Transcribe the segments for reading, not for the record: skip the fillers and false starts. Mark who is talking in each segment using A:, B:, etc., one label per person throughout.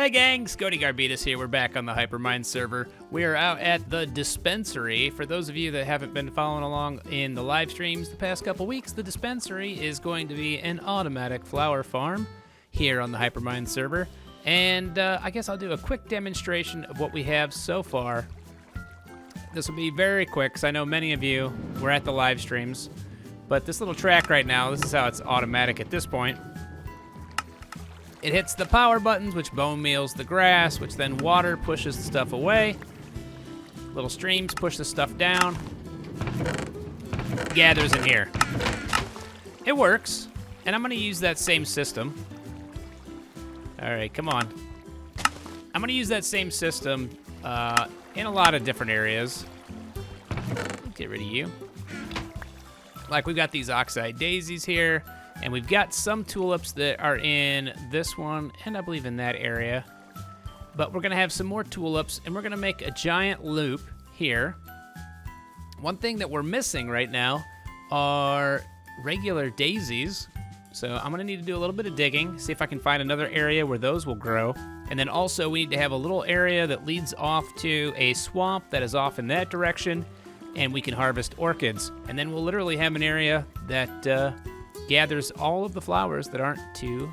A: Hey gang, Scoti Garbidis here. We're back on the Hypermine server. We are out at the dispensary. For those of you that haven't been following along in the live streams the past couple weeks, the dispensary is going to be an automatic flower farm here on the Hypermine server. And I guess I'll do a quick demonstration of what we have so far. This will be very quick because I know many of you were at the live streams. But this little track right now, this is how it's automatic at this point. It hits the power buttons, which bone meals the grass, which then water pushes the stuff away. Little streams push the stuff down. Gathers in here. It works, and I'm going to use that same system. All right, come on. I'm going to use that same system in a lot of different areas. Get rid of you. Like, we've got these oxeye daisies here. And we've got some tulips that are in this one, and I believe in that area. But we're going to have some more tulips, and we're going to make a giant loop here. One thing that we're missing right now are regular daisies. So I'm going to need to do a little bit of digging, see if I can find another area where those will grow. And then also we need to have a little area that leads off to a swamp that is off in that direction, and we can harvest orchids. And then we'll literally have an area that gathers all of the flowers that aren't two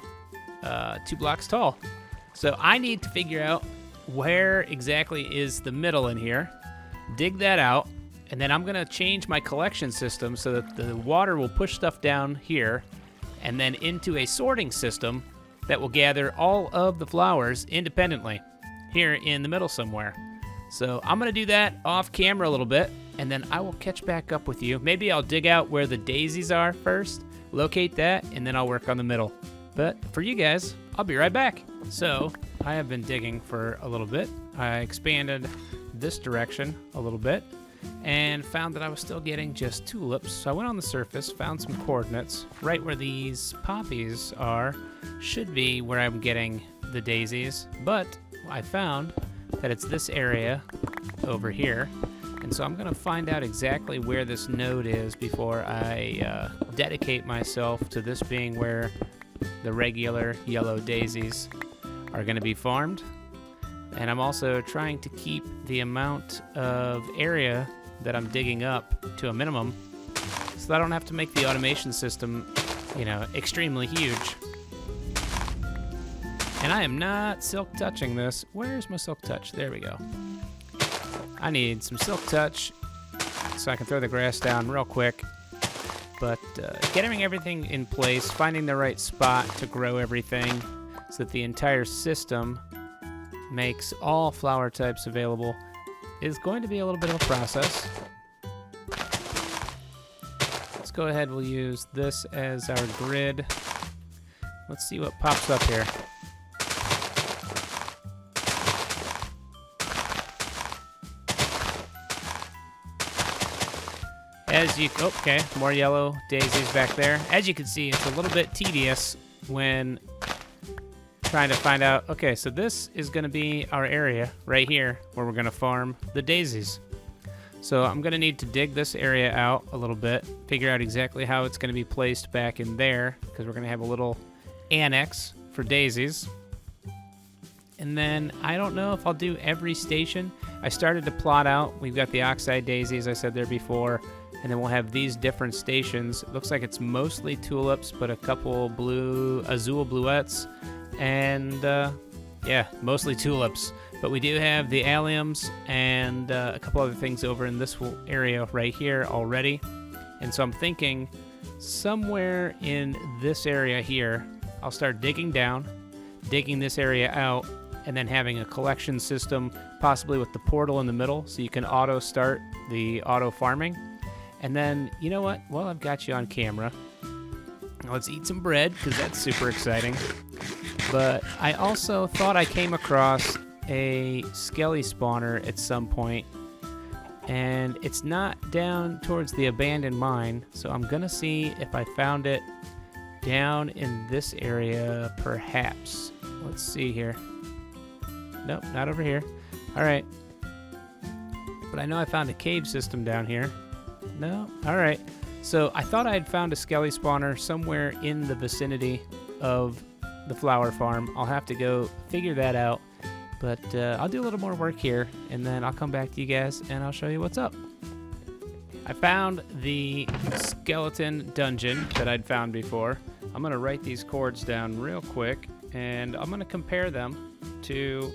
A: blocks tall. So I need to figure out where exactly is the middle in here, dig that out, and then I'm going to change my collection system so that the water will push stuff down here and then into a sorting system that will gather all of the flowers independently here in the middle somewhere. So I'm going to do that off camera a little bit, and then I will catch back up with you. Maybe I'll dig out where the daisies are first, locate that, and then I'll work on the middle. But for you guys, I'll be right back. So I have been digging for a little bit. I expanded this direction a little bit and found that I was still getting just tulips. So I went on the surface, found some coordinates. Right where these poppies are should be where I'm getting the daisies, but I found that it's this area over here. And so I'm going to find out exactly where this node is before I dedicate myself to this being where the regular yellow daisies are going to be farmed. And I'm also trying to keep the amount of area that I'm digging up to a minimum so that I don't have to make the automation system, extremely huge. And I am not silk touching this. Where's my silk touch? There we go. I need some silk touch so I can throw the grass down real quick. But getting everything in place, finding the right spot to grow everything so that the entire system makes all flower types available is going to be a little bit of a process. Let's go ahead, we'll use this as our grid. Let's see what pops up here. Okay, more yellow daisies back there. As you can see, it's a little bit tedious when trying to find out, okay, so this is going to be our area right here where we're going to farm the daisies. So I'm going to need to dig this area out a little bit, figure out exactly how it's going to be placed back in there, because we're going to have a little annex for daisies. And then I don't know if I'll do every station. I started to plot out. We've got the oxeye daisies, I said there before. And then we'll have these different stations. It looks like it's mostly tulips, but a couple azul bluettes, and yeah, mostly tulips. But we do have the alliums and a couple other things over in this area right here already. And so I'm thinking somewhere in this area here, I'll start digging down, digging this area out, and then having a collection system, possibly with the portal in the middle, so you can auto start the auto farming. And then, you know what? Well, I've got you on camera. Let's eat some bread, because that's super exciting. But I also thought I came across a skelly spawner at some point, and it's not down towards the abandoned mine, so I'm going to see if I found it down in this area, perhaps. Let's see here. Nope, not over here. All right. But I know I found a cave system down here. No? Alright. So I thought I had found a skelly spawner somewhere in the vicinity of the flower farm. I'll have to go figure that out. But I'll do a little more work here, and then I'll come back to you guys, and I'll show you what's up. I found the skeleton dungeon that I'd found before. I'm going to write these coords down real quick, and I'm going to compare them to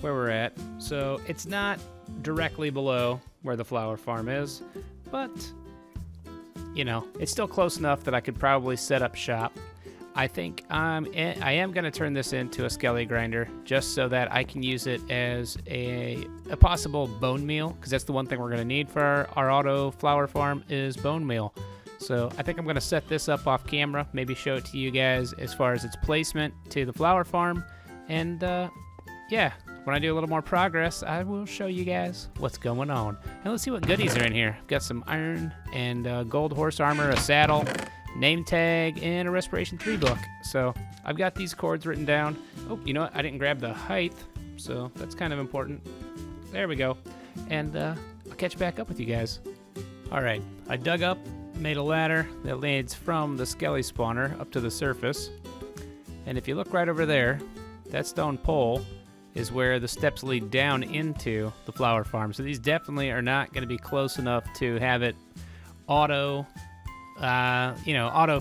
A: where we're at. So it's not directly below where the flower farm is, but, you know, it's still close enough that I could probably set up shop. I think I am going to turn this into a skelly grinder just so that I can use it as a possible bone meal, because that's the one thing we're going to need for our auto flower farm is bone meal. So I think I'm going to set this up off camera, maybe show it to you guys as far as its placement to the flower farm. And yeah, when I do a little more progress, I will show you guys what's going on. And let's see what goodies are in here. Got some iron and gold horse armor, a saddle, name tag, and a Respiration 3 book. So I've got these coords written down. Oh, you know what? I didn't grab the height, so that's kind of important. There we go. And I'll catch back up with you guys. All right, I dug up, made a ladder that leads from the skelly spawner up to the surface. And if you look right over there, that stone pole is where the steps lead down into the flower farm. So these definitely are not going to be close enough to have it auto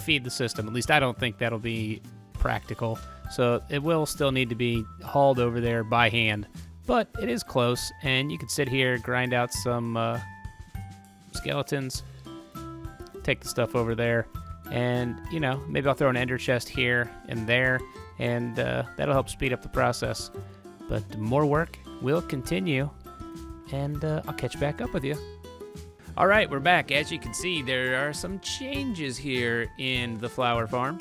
A: feed the system. At least I don't think that'll be practical. So it will still need to be hauled over there by hand. But it is close, and you could sit here, grind out some skeletons, take the stuff over there, and, you know, maybe I'll throw an ender chest here and there, and that'll help speed up the process. But more work will continue, and I'll catch back up with you. All right, we're back. As you can see, there are some changes here in the flower farm.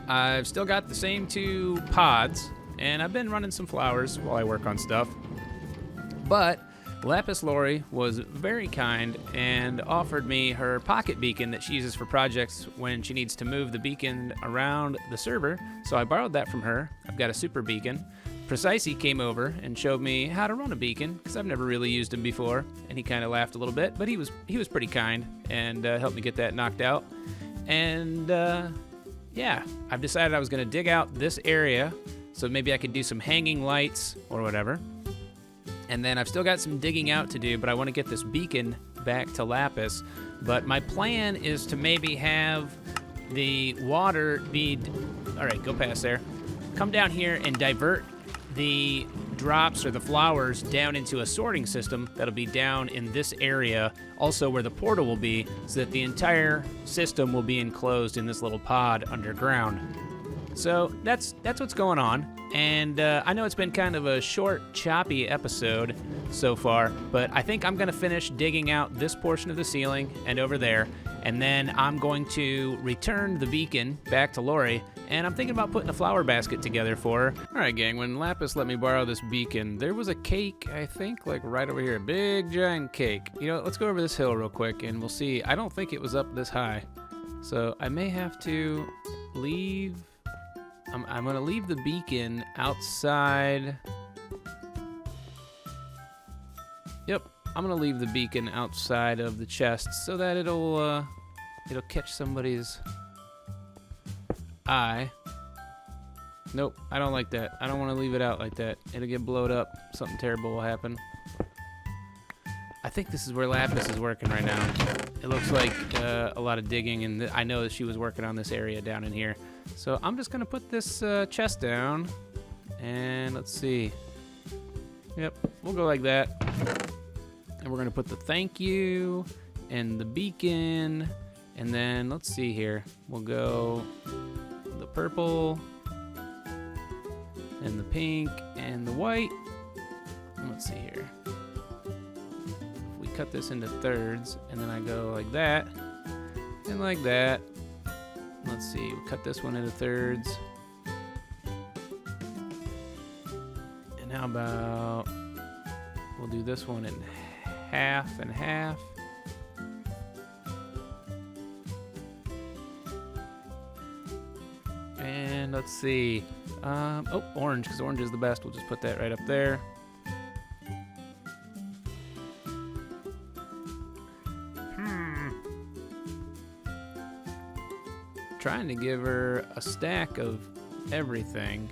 A: I've still got the same 2 pods, and I've been running some flowers while I work on stuff. But Lapis Lauri was very kind and offered me her pocket beacon that she uses for projects when she needs to move the beacon around the server. So I borrowed that from her. I've got a super beacon. Preisi came over and showed me how to run a beacon, because I've never really used him before, and he kind of laughed a little bit, but he was pretty kind and helped me get that knocked out. And yeah, I've decided I was going to dig out this area so maybe I could do some hanging lights or whatever. And then I've still got some digging out to do, but I want to get this beacon back to Lapis. But my plan is to maybe have the water be... All right, go past there. Come down here and divert the drops or the flowers down into a sorting system that'll be down in this area, also where the portal will be, so that the entire system will be enclosed in this little pod underground. So that's what's going on. And I know it's been kind of a short, choppy episode so far, but I think I'm going to finish digging out this portion of the ceiling and over there, and then I'm going to return the beacon back to Lauri, and I'm thinking about putting a flower basket together for her. All right, gang, when Lapis let me borrow this beacon, there was a cake, I think, like right over here, a big, giant cake. You know, let's go over this hill real quick, and we'll see. I don't think it was up this high, so I may have to leave... I'm going to leave the beacon outside. Yep, I'm going to leave the beacon outside of the chest so that it'll catch somebody's eye. Nope, I don't like that. I don't want to leave it out like that. It'll get blowed up. Something terrible will happen. I think this is where Lapis is working right now. It looks like a lot of digging, and I know that she was working on this area down in here. So I'm just going to put this chest down, and let's see. Yep, we'll go like that. And we're going to put the thank you and the beacon, and then let's see here. We'll go the purple and the pink and the white. And let's see here. If we cut this into thirds, and then I go like that and like that. Let's see, we'll cut this one into thirds. And how about we'll do this one in half and half. And let's see. Oh, orange, because orange is the best. We'll just put that right up there. trying to give her a stack of everything.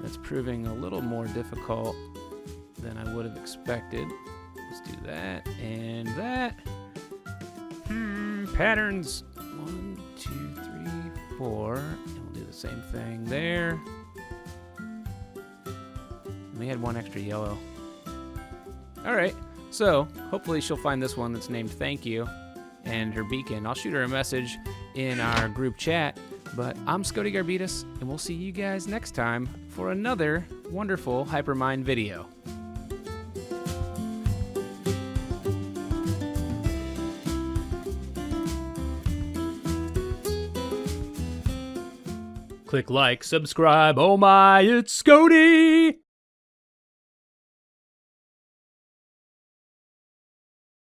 A: That's proving a little more difficult than I would have expected. Let's do that and that. Patterns. 1, 2, 3, 4. And we'll do the same thing there. We had one extra yellow. All right, so hopefully she'll find this one that's named Thank You and her beacon. I'll shoot her a message in our group chat. But I'm Scoti Garbidis, and we'll see you guys next time for another wonderful Hypermine video. Click like, subscribe. Oh my, it's Scoti!